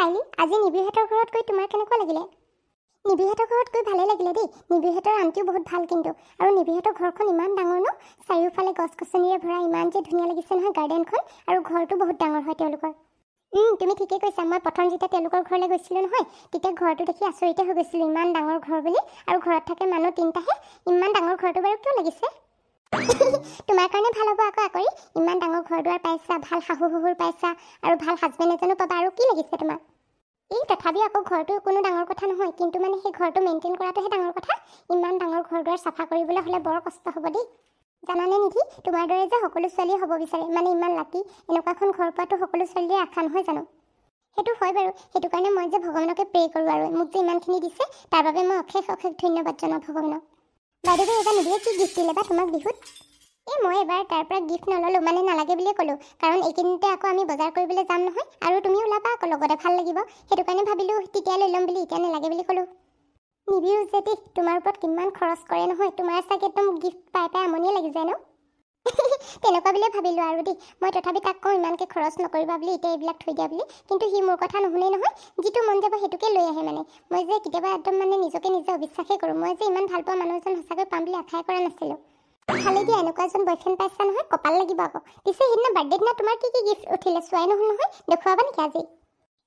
চাইলি আজি নিবিহঁতৰ ঘৰত গৈ তোমাৰ কেনেকুৱা লাগিলে? নিবিহঁতৰ ঘৰত গৈ ভালে লাগিলে দেই। নিবিহঁতৰ আন্টিও বহুত ভাল কিন্তু। আৰু নিবিহঁতৰ ঘৰখন ইমান ডাঙৰ ন, চাৰিওফালে গছ-গছনিৰে ভৰা, ইমান যে ধুনীয়া লাগিছে নহয় গাৰ্ডেনখন। আৰু ঘৰটো বহুত ডাঙৰ হয় তেওঁলোকৰ। তুমি ঠিকেই কৈছা। মই প্ৰথম যেতিয়া তেওঁলোকৰ ঘৰলৈ গৈছিলোঁ নহয়, তেতিয়া ঘৰটো দেখি আচৰিতে হৈ গৈছিলোঁ, ইমান ডাঙৰ ঘৰ বুলি। আৰু ঘৰত থাকে মানুহ 3টাহে। ইমান ডাঙৰ ঘৰটো বাৰু কিয় লাগিছে? তোমাৰ কাৰণে ভাল হ'ব আকৌ আকৰি। ইমান ডাঙৰ ঘৰ দুৱাৰ পাইছা, ভাল শাহু শহুৰ পাইছা, আৰু ভাল হাজবেণ্ড এজনো পাবা। আৰু কি লাগিছে তোমাৰ? তথাপিও আকৌ ঘৰটো কোনো ডাঙৰ কথা নহয়, কিন্তু মানে সেই ঘৰটো মেইনটেইন কৰাটোহে ডাঙৰ কথা। ইমান ডাঙৰ ঘৰ দুৱাৰ চাফা কৰিবলৈ হ'লে বৰ কষ্ট হ'ব দেই। জানানে নিধি, তোমাৰ দৰে যে সকলো ছোৱালীয়ে হ'ব বিচাৰে, মানে ইমান লাকি এনেকুৱা এখন ঘৰ পোৱাটো সকলো ছোৱালীয়ে আশা নহয় জানো? সেইটো হয় বাৰু। সেইটো কাৰণে মই যে ভগৱানকে প্ৰে কৰোঁ, আৰু মোক যে ইমানখিনি দিছে তাৰ বাবে মই অশেষ অশেষ ধন্যবাদ জনাওঁ ভগৱানক। বাইদেউ এইবাৰ নিধিয়ে কি গিফ্ট দিলে বা তোমাক বিহুত? মই এবাৰ তাৰ পৰা গিফ্ট নল'লোঁ, মানে নালাগে বুলিয়ে ক'লোঁ। কাৰণ এইকেইদিনতে আকৌ আমি বজাৰ কৰিবলৈ যাম নহয়, আৰু তুমি ওলাবা আকৌ লগতে, ভাল লাগিব। সেইটো কাৰণে ভাবিলোঁ তেতিয়া লৈ ল'ম বুলি, এতিয়া নালাগে বুলি ক'লোঁ। নিবিও যে দেই, তোমাৰ ওপৰত কিমান খৰচ কৰে নহয়, তোমাৰ চাগে একদম গিফ্ট পাই পাই আমনিয়ে লাগি যায় ন? তেনেকুৱা বুলিয়ে ভাবিলোঁ আৰু দেই। মই তথাপি তাক কওঁ ইমানকৈ খৰচ নকৰিবা বুলি, এতিয়া এইবিলাক থৈ দিয়া বুলি। কিন্তু সি মোৰ কথা নুশুনেই নহয়, যিটো মন যাব সেইটোকে লৈ আহে মানে। মই যে কেতিয়াবা একদম মানে নিজকে নিজে অবিশ্বাসেই কৰোঁ। মই যে ইমান ভাল পোৱা মানুহ এজন সঁচাকৈ পাম বুলি আশাই কৰা নাছিলোঁ। ভালে দিয়া, এনেকুৱা এজন বয়ফ্ৰেণ্ড পাইছা নহয়, কপাল লাগিব আকৌ। পিছে সেইদিনা বাৰ্থডে দিনা তোমাৰ কি কি গিফ্ট উঠিলে চোৱাই নহ'ল নহয়, দেখুৱাবা নেকি আজি?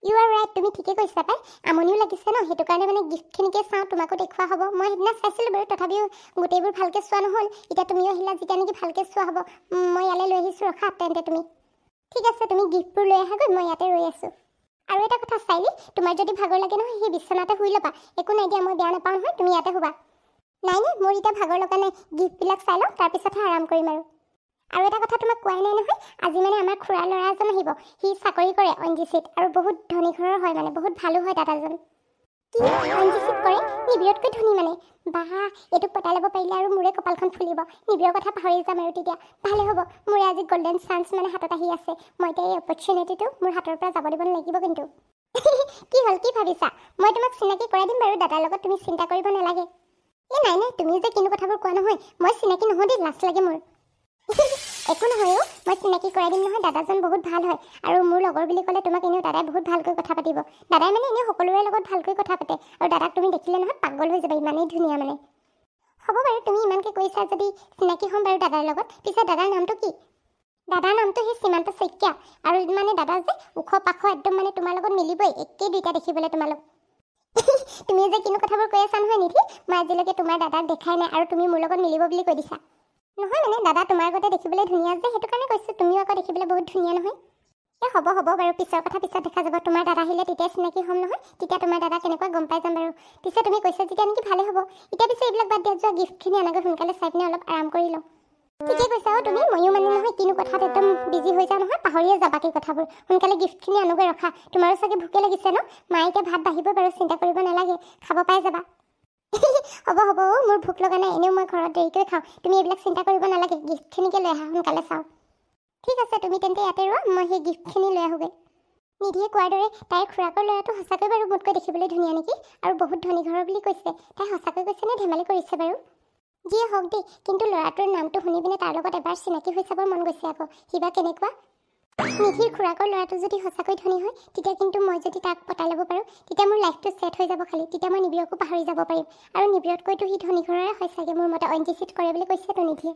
ইউ আৰ ৰাইট, তুমি ঠিকে কৈছা পাই। আমনিও লাগিছে ন, সেইটো কাৰণে মানে গিফ্টখিনিকে চাওঁ, তোমাকো দেখুওৱা হ'ব। মই সেইদিনা চাইছিলোঁ বাৰু, তথাপিও গোটেইবোৰ ভালকৈ চোৱা নহ'ল। এতিয়া তুমিও আহিলা যেতিয়া নেকি ভালকৈ চোৱা হ'ব। মই ইয়ালৈ লৈ আহিছোঁ, ৰখা তেন্তে তুমি। ঠিক আছে, তুমি গিফ্টবোৰ লৈ আহাগৈ, মই ইয়াতে ৰৈ আছোঁ। আৰু এটা কথা চাইলি, তোমাৰ যদি ভাগৰ লাগে নহয়, সেই বিচনাতে শুই ল'বা। একো নাই দিয়া, মই বেয়া নাপাওঁ নহয়, তুমি ইয়াতে শুবা। নাই মোৰ এতিয়া ভাগৰ লগা নাই, গিফ্টবিলাক চাই লওঁ, তাৰপিছতহে আৰাম কৰিম আৰু এটা কথা তোমাক কোৱাই নাই নহয়, আজি মানে আমাৰ খুৰাৰ ল'ৰা এজন আহিব। সি চাকৰি কৰে ONGC-ত, আৰু বহুত ধনী ঘৰৰ হয়, মানে বহুত ভালো হয় দাদাজন। কি ONGC-ত কৰে? নিবিৰতকৈ ধনী মানে? বাহ, এইটোক পতাই ল'ব পাৰিলে আৰু মোৰে কপালখন ফুলিব। নিবিৰৰ কথা পাহৰি যাম আৰু তেতিয়া। ভালে হ'ব, মোৰে আজি গল্ডেন চান্স মানে হাতত আহি আছে। মই এতিয়া এই অপৰচুনিটিটো মোৰ হাতৰ পৰা যাব দিব নালাগিব কিন্তু। কি হ'ল, কি ভাবিছা? মই তোমাক চিনাকি কৰাই দিম বাৰু দাদাৰ লগত, তুমি চিন্তা কৰিব নালাগে। নাই তুমি যে কিনো কথাবোৰ কোৱা নহয়, মই চিনাকি নহওঁ দেই, লাজ লাগে মোৰ। একো নহয় মই চিনাকি কৰাই দিম নহয়, দাদাজন বহুত ভাল হয়। আৰু মোৰ লগৰ বুলি ক'লে তোমাক এনেও দাদাই বহুত ভালকৈ কথা পাতিব। দাদাই মানে এনেও সকলোৰে লগত ভালকৈ কথা পাতে, আৰু দাদাক তুমি দেখিলে নহয় পাগল হৈ যাবা, ইমানেই ধুনীয়া মানে। হ'ব বাৰু, তুমি ইমানকৈ কৈছা যদি চিনাকি হ'ম বাৰু দাদাৰ লগত। পিছে দাদাৰ নামটো কি? দাদাৰ নামটো সেই সীমান্ত শইকীয়া। আৰু মানে দাদা যে ওখ পাখ, একদম মানে তোমাৰ লগত মিলিবই, একেই দুইটা দেখিবলৈ তোমালোক। তুমি যে কিনো কথাবোৰ কৈ আছা নহয় নিধি, মই আজিলৈকে তোমাৰ দাদাক দেখাই নাই, আৰু তুমি মোৰ লগত মিলিব বুলি কৈ দিছা। নহয় মানে দাদা তোমাৰ আগতে দেখিবলৈ ধুনীয়া যে, সেইটো কাৰণে কৈছোঁ। তুমিও আকৌ দেখিবলৈ বহুত ধুনীয়া নহয়। হ'ব বাৰু, পিছৰ কথা পিছত দেখা যাব। তোমাৰ দাদা আহিলে তেতিয়া চিনাকি হ'ম নহয়, তেতিয়া তোমাৰ দাদা কেনেকুৱা গম পাই যাম বাৰু। পিছে তুমি কৈছা যেতিয়া নেকি ভালে হ'ব। এতিয়া পিছে এইবিলাক বাদ দিয়া, যোৱা গিফ্টখিনি আনাগৈ সোনকালে, চাই পিনে অলপ আৰাম কৰি লওঁ। ঠিকে কৈছা তুমি, ময়ো মানে নহয় কিনো কথাত একদম বিজি হৈ যাওঁ নহয়, পাহৰিয়ে যাবা বাকী কথাবোৰ। সোনকালে গিফ্টখিনি আনোগৈ, ৰখা। তোমাৰো চাগে ভোকে লাগিছে ন? মায়ে এতিয়া ভাত বাঢ়িব বাৰু, চিন্তা কৰিব নালাগে, খাব পাই যাবা। হ'ব মোৰ ভোক লগা নাই, এনেও মই ঘৰত দেৰিকৈ খাওঁ। তুমি এইবিলাক চিন্তা কৰিব নালাগে, গিফ্টখিনিকে লৈ আহা, সোনকালে চাওঁ। ঠিক আছে, তুমি তেন্তে ইয়াতে ৰোৱা, মই সেই গিফ্টখিনি লৈ আহোগৈ। নিধিয়ে কোৱাৰ দৰে তাইৰ খুৰাকৰ ল'ৰাটো সঁচাকৈ বাৰু মোতকৈ দেখিবলৈ ধুনীয়া নেকি, আৰু বহুত ধনী ঘৰৰ বুলি কৈছে। তাই সঁচাকৈ কৈছে নে ধেমালি কৰিছে বাৰু? যিয়ে হওক দেই, কিন্তু ল'ৰাটোৰ নামটো শুনি পিনে তাৰ লগত এবাৰ চিনাকি হৈ চাবৰ মন গৈছে আকৌ। সিবা কেনেকুৱা? নিধিৰ খুৰাকৰ ল'ৰাটো যদি সঁচাকৈ ধনী হয়, তেতিয়া কিন্তু মই যদি তাক পতাই ল'ব পাৰোঁ, তেতিয়া মোৰ লাইফটো ছেট হৈ যাব খালি। তেতিয়া মই নিবিৰকো পাহৰি যাব পাৰিম। আৰু নিবিৰতকৈতো সি ধনী ঘৰৰে হয় চাগে, মোৰ মতে ONGC-ত কৰে বুলি কৈছেতো নিধিয়ে।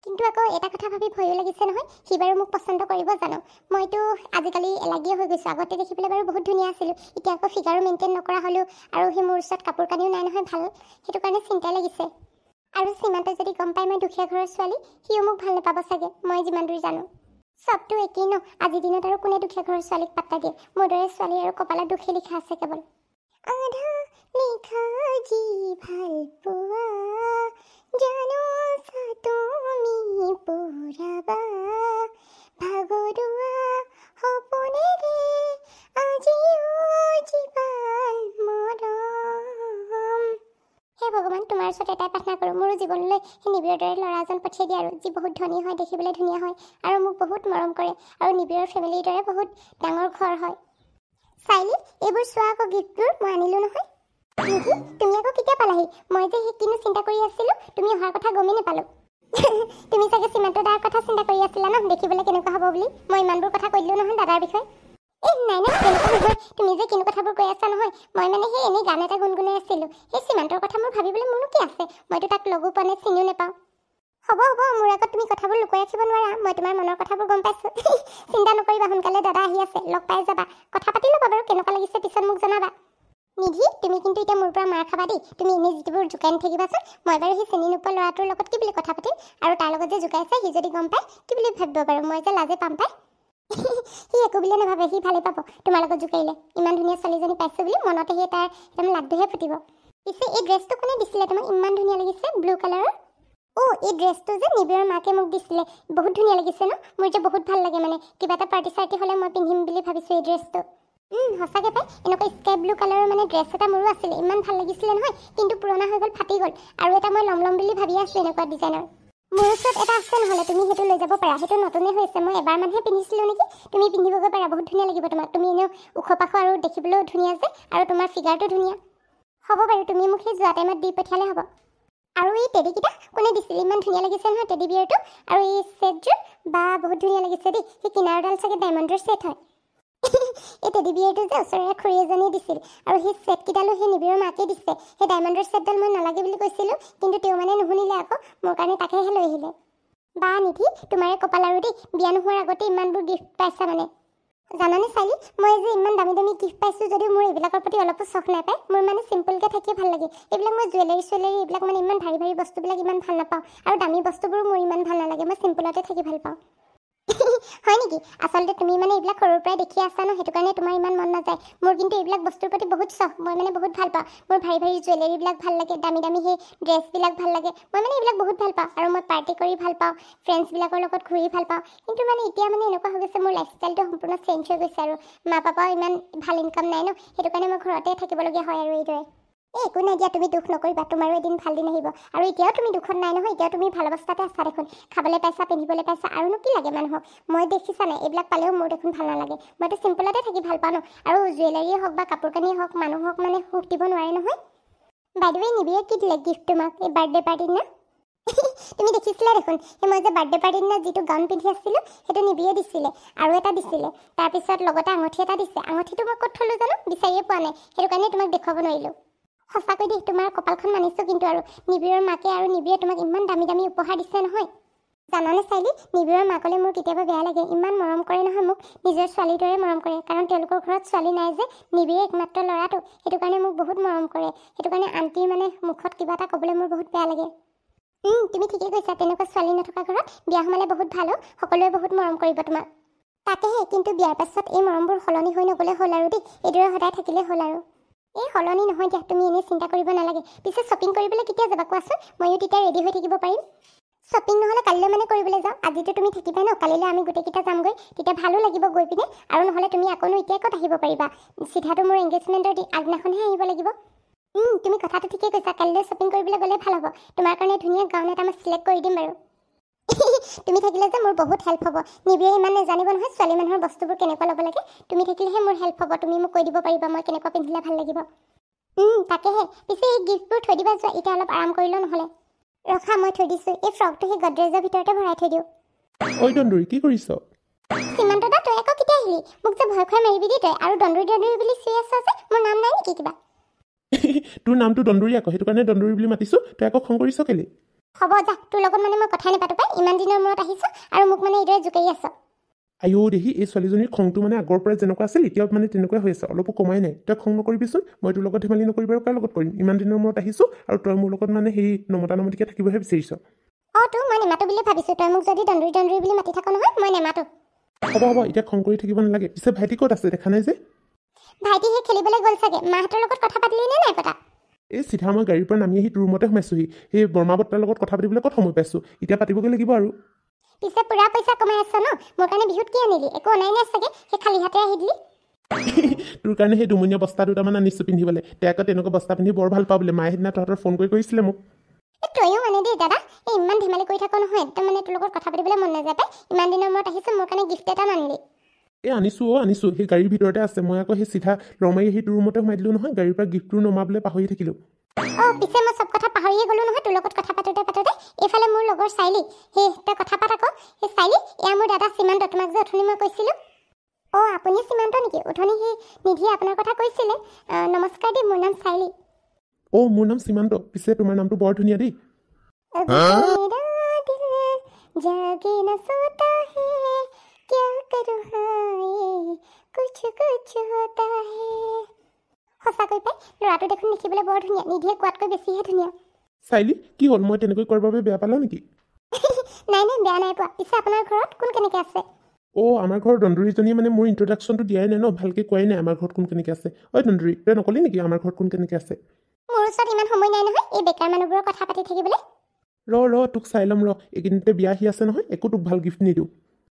কিন্তু আকৌ এটা কথা ভাবি ভয়ো লাগিছে নহয়, সি বাৰু মোক পচন্দ কৰিব জানো? মইতো আজিকালি এলাগীয়ে হৈ গৈছোঁ। আগতে দেখিবলৈ বাৰু বহুত ধুনীয়া আছিলোঁ, এতিয়া আকৌ ফিগাৰো মেইনটেইন নকৰা হ'লোঁ, আৰু সি মোৰ ওচৰত কাপোৰ কানিও নাই নহয় ভাল। সেইটো কাৰণে চিন্তাই লাগিছে। আৰু সীমান্তে যদি গম পাই মই দুখীয়া ঘৰৰ ছোৱালী, সিও মোক ভাল নাপাব চাগে, মই যিমান দূৰ জানো। চবটো একেই ন, আজিৰ দিনত আৰু কোনে দুখীয়া ঘৰৰ ছোৱালীক পাত্তা দিয়ে? মোৰ দৰে ছোৱালী আৰু কপালত দুখে লিখা আছে কেৱল। আধা লিখা যি ভাল পোৱা, জানো তুমি পুৰাবা, ভাগৰুৱা সপোনেৰে আজিও জীৱাল মৰম। হে ভগৱান, তোমাৰ ওচৰত এটাই প্ৰাৰ্থনা কৰোঁ, মোৰো জীৱনলৈ সেই নিবিৰৰ দৰে ল'ৰা এজন পঠিয়াই দিয়া, আৰু যি বহুত ধনী হয়, দেখিবলৈ ধুনীয়া হয়, আৰু মোক বহুত মৰম কৰে, আৰু নিবিৰৰ ফেমিলিৰ দৰে বহুত ডাঙৰ ঘৰ হয়। চাইলি, এইবোৰ চোৱা আকৌ গিফ্টবোৰ মই আনিলোঁ নহয়। নিধি, তুমি আকৌ কেতিয়া পালাহি? মই যে সেই কিনো চিন্তা কৰি আছিলোঁ, তুমি অহাৰ কথা গমেই নাপালোঁ। তুমি চাগে সীমান্ত দাৰ কথা চিন্তা কৰি আছিলা ন, দেখিবলৈ কেনেকুৱা হ'ব বুলি। মই ইমানবোৰ কথা কৈ দিলোঁ নহয় দাদাৰ বিষয়ে। নাই নাই তেনেকুৱা নহয় তুমি যে কিনো কথাবোৰ কৈ আছা নহয় মই মানে সেই এনেই গান এটা গুণগুণাই আছিলোঁ সেই সীমান্তৰ কথা মোৰ ভাবিবলৈ মোৰনো কি আছে মইতো তাক লগো পোৱা নাই চিনিও নাপাওঁ হ'ব হ'ব মোৰ আগত তুমি কথাবোৰ লুকুৱাই ৰাখিব নোৱাৰা মই তোমাৰ মনৰ কথাবোৰ গম পাইছোঁ চিন্তা নকৰিবা সোনকালে দাদা আহি আছে লগ পাই যাবা কথা পাতি ল'বা বাৰু কেনেকুৱা লাগিছে পিছত মোক জনাবা নিধি তুমি কিন্তু এতিয়া মোৰ পৰা মাৰ খাবা দেই তুমি এনেই যিবোৰ জোকাই নাথাকিবাচোন মই বাৰু সেই চিনি নোপোৱা ল'ৰাটোৰ লগত কি বুলি কথা পাতিম আৰু তাৰ লগত যে জোকাইছে সি যদি গম পায় কি বুলি ভাবিব বাৰু মই যে লাজে পাম পাই সি একো বুলিয়ে নাভাবে সি ভালে পাব তোমাৰ লগত জোকাৰিলে ইমান ধুনীয়া ছোৱালীজনী পাইছোঁ বুলি মনতে সেই তাৰ একদম লাড্ডুহে ফুটিব পিছে এই ড্ৰেছটো কোনে দিছিলে তোমাক ইমান ধুনীয়া লাগিছে ব্লু কালাৰৰ এই ড্ৰেছটো যে নিবিৰৰ মাকে মোক দিছিলে বহুত ধুনীয়া লাগিছে ন মোৰ যে বহুত ভাল লাগে মানে কিবা এটা পাৰ্টি চাৰ্টি হ'লে মই পিন্ধিম বুলি ভাবিছোঁ এই ড্ৰেছটো সঁচাকৈ পাই এনেকুৱা স্কাই ব্লু কালাৰৰ মানে ড্ৰেছ এটা মোৰো আছিলে ইমান ভাল লাগিছিলে নহয় কিন্তু পুৰণা হৈ গ'ল ফাটি গ'ল আৰু এটা মই ল'ম বুলি ভাবি আছোঁ এনেকুৱা ডিজাইনৰ মোৰ ওচৰত এটা আছে নহ'লে তুমি সেইটো লৈ যাব পাৰা সেইটো নতুনেই হৈছে মই এবাৰ মানহে পিন্ধিছিলোঁ নেকি তুমি পিন্ধিবগৈ পাৰা বহুত ধুনীয়া লাগিব তোমাক তুমি এনেও ওখ পাখ আৰু দেখিবলৈও ধুনীয়া যে আৰু তোমাৰ ফিগাৰটো ধুনীয়া হ'ব বাৰু তুমি মোক সেই যোৱা টাইমত দি পঠিয়ালে হ'ব আৰু এই টেডিকেইটা কোনে দিছিল ইমান ধুনীয়া লাগিছে নহয় টেডি বিয়াৰটো আৰু এই ছেটযোৰ বা বহুত ধুনীয়া লাগিছে দেই সেই কিনাৰডাল চাগে ডায়মণ্ডৰ ছেট হয় এই টেডি বিয়াৰটো যে ওচৰৰে খুৰী এজনীয়ে দিছিল আৰু সেই ছেটকেইডালো সেই নিবিৰৰ মাকে দিছে সেই ডায়মণ্ডৰ ছেটডাল মই নালাগে বুলি কৈছিলোঁ কিন্তু তেওঁ মানে নুশুনিলে আকৌ মোৰ কাৰণে তাকেহে লৈ আহিলে বা নিধি তোমাৰে কপাল আৰু দেই বিয়া নোহোৱাৰ আগতে ইমানবোৰ গিফ্ট পাইছা মানে জানানে চাইলি মই যে ইমান দামী দামী গিফ্ট পাইছোঁ যদিও মোৰ এইবিলাকৰ প্ৰতি অলপো চখ নাপায় মোৰ মানে চিম্পলকৈ থাকিয়ে ভাল লাগে এইবিলাক মই জুৱেলাৰী চুৱেলাৰী এইবিলাক মানে ইমান ভাৰী ভাৰী বস্তুবিলাক ইমান ভাল নাপাওঁ আৰু দামী বস্তুবোৰো মোৰ ইমান ভাল নালাগে মই চিম্পলতে থাকি ভাল পাওঁ হয় নেকি আচলতে তুমি মানে এইবিলাক সৰুৰ পৰাই দেখি আছা ন সেইটো কাৰণে তোমাৰ ইমান মন নাযায় মোৰ কিন্তু এইবিলাক বস্তুৰ প্ৰতি বহুত চখ মই মানে বহুত ভাল পাওঁ মোৰ ভাৰী ভাৰী জুৱেলাৰীবিলাক ভাল লাগে দামী দামী সেই ড্ৰেছবিলাক ভাল লাগে মই মানে এইবিলাক বহুত ভাল পাওঁ আৰু মই পাৰ্টি কৰি ভাল পাওঁ ফ্ৰেণ্ডছবিলাকৰ লগত ঘূৰি ভাল পাওঁ কিন্তু মানে এতিয়া মানে এনেকুৱা হৈ গৈছে মোৰ লাইফষ্টাইলটো সম্পূৰ্ণ চেঞ্জ হৈ গৈছে আৰু মা পাপাও ইমান ভাল ইনকাম নাই ন সেইটো কাৰণে মই ঘৰতে থাকিবলগীয়া হয় আৰু এইদৰে একো নাই দিয়া তুমি দুখ নকৰিবা তোমাৰো এদিন ভাল দিন আহিব আৰু এতিয়াও তুমি দুখত নাই নহয় এতিয়াও তুমি ভাল অৱস্থাতে আছা দেখোন খাবলৈ পাইছা পিন্ধিবলৈ পাইছা আৰুনো কি লাগে মানুহক মই দেখিছা নাই এইবিলাক পালেও মোৰ দেখোন ভাল নালাগে মইতো চিম্পলতে থাকি ভাল পাওঁ ন আৰু জুৱেলাৰীয়ে হওক বা কাপোৰ কানিয়ে হওক মানুহক মানে সুখ দিব নোৱাৰে নহয় বাইদেৱে নিবিয়ে কি দিলে গিফ্ট তোমাক এই বাৰ্থডে পাৰ্টিৰ দিনা তুমি দেখিছিলা দেখোন সেই মই যে বাৰ্থডে পাৰ্টিৰ দিনা যিটো গাউন পিন্ধি আছিলোঁ সেইটো নিবিয়ে দিছিলে আৰু এটা দিছিলে তাৰপিছত লগতে আঙুঠি এটা দিছে আঙুঠিটো মই ক'ত থলোঁ জানো বিচাৰিয়ে পোৱা নাই সেইটো কাৰণে তোমাক দেখুৱাব নোৱাৰিলোঁ সঁচাকৈ দেই তোমাৰ কপালখন মানিছোঁ কিন্তু আৰু নিবিৰৰ মাকে আৰু নিবিয়ে তোমাক ইমান দামী দামী উপহাৰ দিছে নহয় জানানে চাইলি নিবিৰৰ মাকলৈ মোৰ কেতিয়াবা বেয়া লাগে ইমান মৰম কৰে নহয় মোক নিজৰ ছোৱালীৰ দৰে মৰম কৰে কাৰণ তেওঁলোকৰ ঘৰত ছোৱালী নাই যে নিবিৰে একমাত্ৰ ল'ৰাটো সেইটো কাৰণে মোক বহুত মৰম কৰে সেইটো কাৰণে আণ্টিৰ মানে মুখত কিবা এটা ক'বলৈ মোৰ বহুত বেয়া লাগে তুমি ঠিকেই কৈছা তেনেকুৱা ছোৱালী নথকা ঘৰত বিয়া সোমালে বহুত ভাল সকলোৱে বহুত মৰম কৰিব তোমাক তাকেহে কিন্তু বিয়াৰ পাছত এই মৰমবোৰ সলনি হৈ নগ'লে হ'ল আৰু দেই এইদৰে সদায় থাকিলে হ'ল আৰু এই সলনি নহয় দিয়া তুমি এনেই চিন্তা কৰিব নালাগে পিছে শ্বপিং কৰিবলৈ কেতিয়া যাবা কোৱাচোন ময়ো তেতিয়া ৰেডি হৈ থাকিব পাৰিম শ্বপিং নহ'লে কালিলৈ মানে কৰিবলৈ যাওঁ আজিতো তুমি থাকিবা ন কালিলৈ আমি গোটেইকেইটা যামগৈ তেতিয়া ভালো লাগিব গৈ পিনে আৰু নহ'লে তুমি আকৌনো এতিয়া ক'ত আহিব পাৰিবা চিধাটো মোৰ এংগেজমেণ্টৰ আগদিনাখনহে আহিব লাগিব তুমি কথাটো ঠিকেই কৈছা কালিলৈ শ্বপিং কৰিবলৈ গ'লে ভাল হ'ব তোমাৰ কাৰণে ধুনীয়া গাউন এটা মই চিলেক্ট কৰি দিম বাৰু তুমি থাকিলে যে মোৰ বহুত হেল্প হ'ব নিবিয়ে ইমান নেজানিব নহয় ছোৱালী মানুহৰ বস্তুবোৰ কেনেকুৱা ল'ব লাগে তুমি থাকিলেহে মোৰ হেল্প হ'ব তুমি মোক কৈ দিব পাৰিবা মই কেনেকুৱা পিন্ধিলে ভাল লাগিব তাকেহে পিছে এই গিফ্টবোৰ থৈ দিবা যোৱা এতিয়া অলপ আৰাম কৰিলোঁ নহ'লে ৰখা মই থৈ দিছোঁ এই ফ্ৰকটো সেই গডৰেজৰ ভিতৰতে ভৰাই থৈ দিওঁ ঐ দন্দুৰী কি কৰিছ সীমান্ত দা তই আকৌ কেতিয়া আহিলি মোক যে ভয় খুৱাই মাৰিবি দেই তই আৰু দন্দুৰী বুলি চিঞৰি আছ যে মোৰ নাম নাই নেকি কিবা তোৰ নামটো দন্দুৰী আকৌ সেইটো কাৰণে দন্দুৰী বুলি মাতিছোঁ তই আকৌ খং কৰিছ কেলে হ'ব যা তোৰ লগত মানে মই কথাই নাপাতো পাই ইমান দিনৰ মূৰত আহিছোঁ আৰু মোক মানে এইদৰে জোকাৰি আছ আইও দেহি এই ছোৱালীজনীৰ খংটো মানে আগৰ পৰা যেনেকুৱা আছিল এতিয়াও মানে তেনেকুৱাই হৈ আছে অলপো কমাই নাই তই খং নকৰিবিচোন মই তোৰ লগত ধেমালি নকৰিবি আৰু কাৰ লগত কৰিম ইমান দিনৰ মূৰত আহিছোঁ আৰু তই মোৰ লগত মানে সেই নমতা নমতিকৈ থাকিবহে বিচাৰিছ তোৰ মই নেমাতো বুলি ভাবিছোঁ তই মোক যদি দন্দুৰী বুলি মাতি থাক নহয় মই নেমাতো হ'ব এতিয়া খং কৰি থাকিব নালাগে পিছে ভাইটি ক'ত আছে দেখা নাই যে ভাইটি সেই খেলিবলৈ গ'ল চাগে মাহঁতৰ লগত কথা পাতিলি নে নাই পতা এই চিধা মই গাড়ীৰ পৰা নামি আহি তোৰ ৰুমতে সোমাইছোঁহি সেই বৰ্মা বৰ্তাৰ লগত কথা পাতিবলৈ ক'ত সময় পাইছোঁ এতিয়া পাতিবগৈ লাগিব আৰু পিছে পুৰা পইচা কমাই আছ ন মোৰ কাৰণে বিহুত কি আনিলি একো অনাই নাই চাগে সেই খালী হাতে আহিলি তোৰ কাৰণে সেই দুমনীয়া বস্তা দুটামান আনিছোঁ পিন্ধিবলৈ তই আকৌ তেনেকুৱা বস্তা পিন্ধি বৰ ভাল পাওঁ বোলে মায়ে সেইদিনা তহঁতৰ ফোন কৰিছিলে মোক তইও মানে দেই দাদা এই ইমান ধেমালি কৰি থাকো নহয় একদম মানে তোৰ লগত কথা পাতিবলৈ মন নাযায় পাই ইমান দিনৰ মূৰত আহিছোঁ মোৰ কাৰণে গিফ্ট এটা নানিলি আনিছোঁ সেই গাড়ীৰ ভিতৰতে আছে মই আকৌ সেই চিধা ৰমাই আহি তোৰ ৰুমতে সোমাই দিলোঁ নহয় গাড়ীৰ পৰা গিফ্টটো নমাবলৈ পাহৰি থাকিলোঁ পিছে মই চব কথা পাহৰিয়ে গ'লো নহয় তোৰ লগত কথা পাতোতে এইফালে মোৰ লগৰ চাইলি সেই তই কথা পাত আকৌ সেই চাইলি এয়া মোৰ দাদা সীমান্ত তোমাক যে অথনি মই কৈছিলোঁ অঁ আপুনি সীমান্ত নেকি? উঠনি সি নিধিয়ে আপোনাৰ কথা কৈছিলে। নমস্কাৰ দেই, মোৰ নাম চাইলি। অ' মোৰ নাম সীমান্ত। পিছে তোমাৰ নামটো বৰ ধুনীয়া দেই। जागे न सोता है क्या करूँ हाय कुछ कुछ होता है। সঁচাকৈ পাই ল'ৰাটো দেখোন দেখিবলৈ বৰ ধুনীয়া, নিধিয়ে কোৱাতকৈ বেছিহে ধুনীয়া। চাইলি কি হ'ল, মই তেনেকৈ কৰাৰ বাবে বেয়া পালা নেকি? নাই নাই, বেয়া নাই পোৱা। পিছে আপোনাৰ ঘৰত কোন কেনেকৈ আছে? অ' আমাৰ ঘৰৰ দন্দুৰীজনীয়ে মানে মোৰ ইন্ট্ৰডাকশ্যনটো দিয়াই নাই ন, ভালকৈ কোৱাই নাই আমাৰ ঘৰত কোন কেনেকৈ আছে। ঐ দন্দুৰী, তই নকলি নেকি আমাৰ ঘৰত কোন কেনেকৈ আছে? মোৰ ওচৰত ইমান সময় নাই নহয় এই বেকাৰ মানুহবোৰৰ কথা পাতি থাকিবলৈ। ৰ তোক চাই ল'ম ৰ, এইকেইদিনতে বিয়া আহি আছে নহয়, একো তোক ভাল গিফ্ট নিদিওঁ।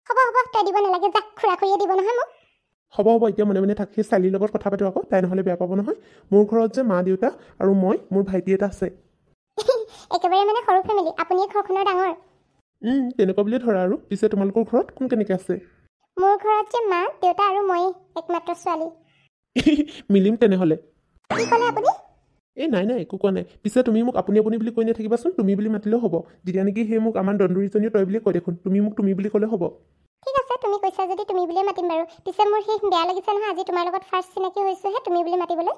হ'ব তই দিব নালাগে, যা খুৰা খুৰীয়ে দিব নহয় মোক। হ'ব এতিয়া মনে মনে থাক, সেই চাইলিৰ লগত কথা পাতো আকৌ, তাই নহ'লে বেয়া পাব নহয়। মোৰ ঘৰত যে মা দেউতা আৰু মই, মোৰ ভাইটি এটা আছে। একেবাৰে মানে সৰু ফেমিলি, আপুনিয়ে ঘৰখনৰ ডাঙৰ। তেনেকুৱা বুলিয়ে ধৰা আৰু। পিছে তোমালোকৰ ঘৰত কোন কেনেকৈ আছে? মোৰ ঘৰত যে মা দেউতা আৰু মই একমাত্ৰ ছোৱালী। মিলিম তেনেহ'লে। কি ক'লে আপুনি? এই নাই একো কোৱা নাই। পিছে তুমি মোক আপুনি আপুনি বুলি কৈ নাথাকিবাচোন, তুমি বুলি মাতিলেও হ'ব। যেতিয়া নেকি সেই মোক আমাৰ দন্দুৰীজনীয়ে তই বুলি কৈ দেখোন, তুমি মোক তুমি বুলি ক'লে হ'ব। ঠিক আছে, তুমি কৈছা যদি তুমি বুলিয়ে মাতিম বাৰু। পিছে মোৰ সেই বেয়া লাগিছে নহয়, আজি তোমাৰ লগত ফাৰ্ষ্ট চিনাকি হৈছোহে তুমি বুলি মাতিবলৈ।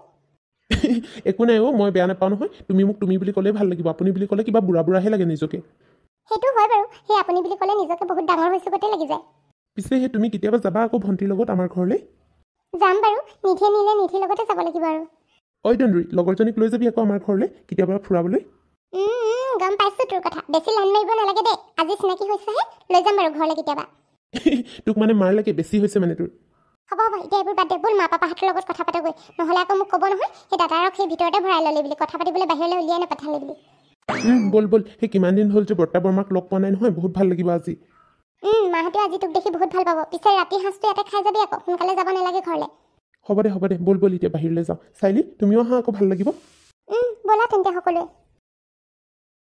একো নাই মই বেয়া নাপাওঁ নহয়, তুমি মোক তুমি বুলি ক'লেই ভাল লাগিব। আপুনি বুলি ক'লে কিবা বুঢ়া বুঢ়াহে লাগে নিজকে। সেইটো হয় বাৰু, সেই আপুনি বুলি ক'লে নিজকে বহুত ডাঙৰ হৈছোঁ গোটেই লাগি যায়। পিছে সেই তুমি কেতিয়াবা যাবা আকৌ ভণ্টিৰ লগত আমাৰ ঘৰলৈ? যাম বাৰু, নিধিয়ে নিলে নিধিৰ লগতে যাব লাগিব আৰু। ঐ দন্দুৰী, লগৰজনীক লৈ যাবি আকৌ আমাৰ ঘৰলৈ কেতিয়াবা ফুৰাবলৈ। গম পাইছোঁ তোৰ কথা, বেছি লাইন মাৰিব নালাগে দেই। আজি চিনাকি হৈছেহে, লৈ যাম বাৰু ঘৰলৈ কেতিয়াবা। তোক মানে মাৰ লাগে বেছি হৈছে মানে তোৰ। হ'ব এতিয়া এইবোৰ বাদ দে, ব'ল মা পাপাহঁতৰ লগত কথা পাতগৈ। নহ'লে আকৌ মোক ক'ব নহয় সেই দাদাৰক সেই ভিতৰতে ভৰাই ল'লে বুলি, কথা পাতিবলৈ বাহিৰলৈ উলিয়াই নপঠালে বুলি। ব'ল সেই কিমান দিন হ'ল যে বৰ্তা বৰমাক লগ পোৱা নাই নহয়, বহুত ভাল লাগিব আজি। মাহঁতে আজি তোক দেখি বহুত ভাল পাব। পিছে ৰাতি সাঁজটো ইয়াতে খাই যাবি আকৌ, সোনকালে যাব নালাগে ঘৰলৈ। হ'ব দে ব'ল এতিয়া বাহিৰলৈ যাওঁ। চাইলি তুমিও আহা আকৌ, ভাল লাগিব। ব'লা তেন্তে সকলোৱে।